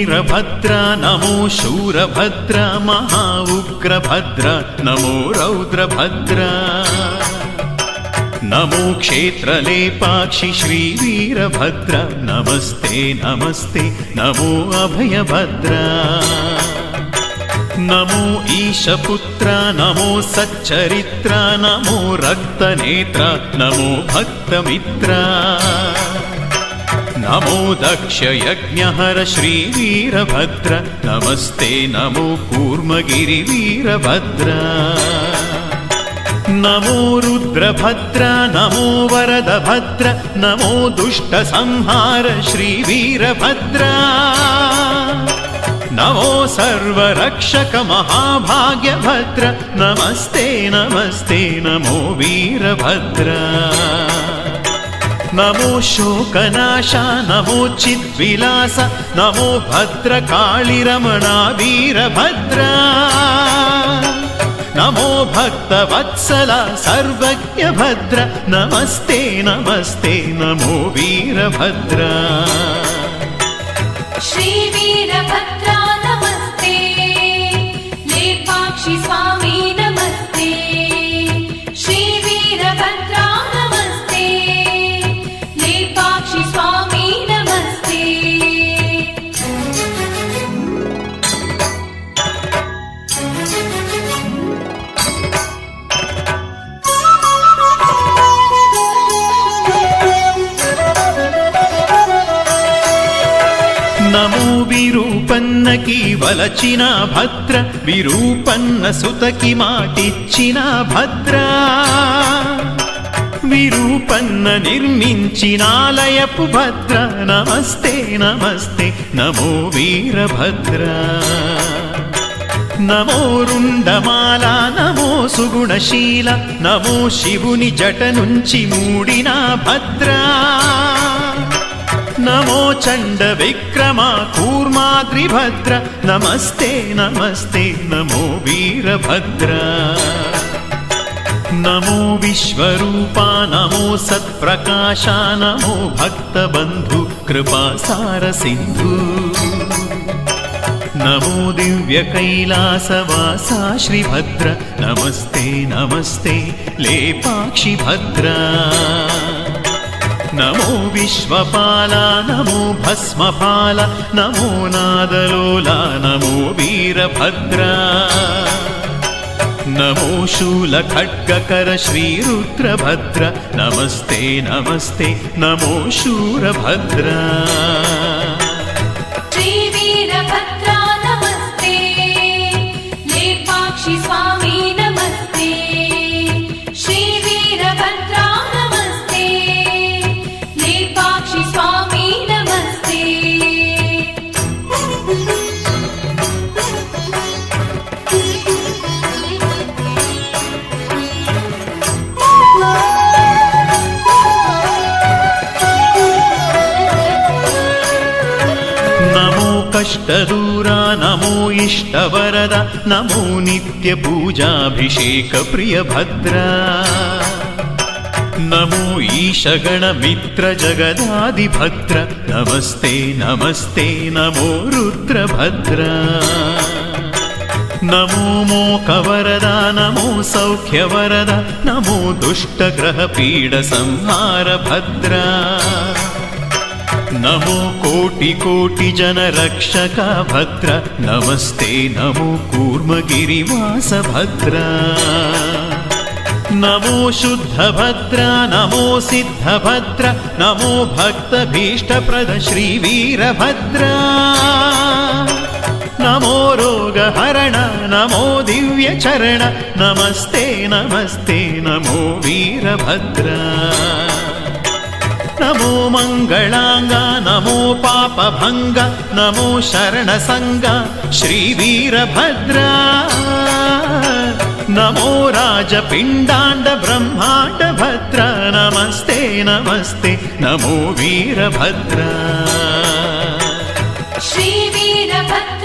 वीरभद्र नमो शूरभद्र महा उग्रभद्र नमो रौद्रभद्र नमो क्षेत्रलेपाक्षि श्रीवीरभद्र नमस्ते नमस्ते नमो अभयभद्र नमो ईशपुत्र नमो सच्चरित्र नमो रक्तनेत्र नमो भक्तमित्र नमो दक्षयज्ञहर श्रीवीरभद्र नमस्ते नमो कूर्मगिरिवीरभद्र नमो रुद्रभद्र नमो वरदभद्र नमो दुष्टसंहार श्रीवीरभद्र नमो सर्वरक्षक महाभाग्यभद्र नमस्ते नमस्ते नमो वीरभद्र नमो शोकनाशा नमो चिद्विलास नमो भद्रकाळिरमणा वीरभद्र नमो भक्तवत्सला सर्वज्ञभद्र नमस्ते नमस्ते नमो वीरभद्र श्रीवीरभद्र नमस्ते लेपाक्षि स्वामी नमस्ते श्रीवीरभद्र नमस्ते लेपाक्षि स्वामी नमस्ते नमो विरूपन्नकी वलचिन भद्र विरूपन्न सुतकी माटिच्चिन भद्र विरूपन्न निर्मिंचिनालयपु भद्र नमस्ते नमस्ते नमो वीरभद्र नमो रुंडमाला नमो सुगुणशील नमो शिवुनि जट नुंचि मूडिन भद्र नमो चंड विक्रम कूर्माद्रिभद्र नमस्ते नमस्ते नमो वीरभद्र नमो विश्वरूपा नमो सत्प्रकाशा नमो भक्तबंधु कृपासार सिंधु नमो दिव्य कैलासवासा श्रीभद्र नमस्ते नमस्ते लेपाक्षि भद्र नमो विश्वपाला नमो भस्मपाला नमो नादलोला नमो वीरभद्र नमो शूलखड्गकर श्रीरुद्रभद्र नमस्ते नमस्ते नमो शूरभद्र श्रीवीरभद्र नमस्ते लेपाक्षि स्वामी नमस्ते श्रीवीरभद्र नमस्ते लेपाक्षि स्वामी नमस्ते नमो कष्टदूरा नमो इष्टवरद नमो नित्यपूजाभिषेक प्रियभद्र नमो ईशगणमित्र जगदादिभद्र नमस्ते नमस्ते नमो रुद्रभद्र नमो मोकवरद नमो सौख्यवरद नमो दुष्टग्रहपीडसंहार भद्र नमो कोटि कोटि जन रक्षक भद्र नमस्ते नमो कूर्मगिरिवास भद्र नमो शुद्ध भद्र नमो सिद्ध भद्र नमो भक्तभीष्टप्रद श्रीवीरभद्र नमो रोगहरण नमो दिव्यचरण नमस्ते नमस्ते नमो वीरभद्र नमो मंगलांग नमो पापभंग नमो शरणसंग श्रीवीरभद्र नमो राजपिंडांड ब्रह्मांड भद्र नमस्ते नमस्ते नमो वीरभद्र श्रीवीरभद्र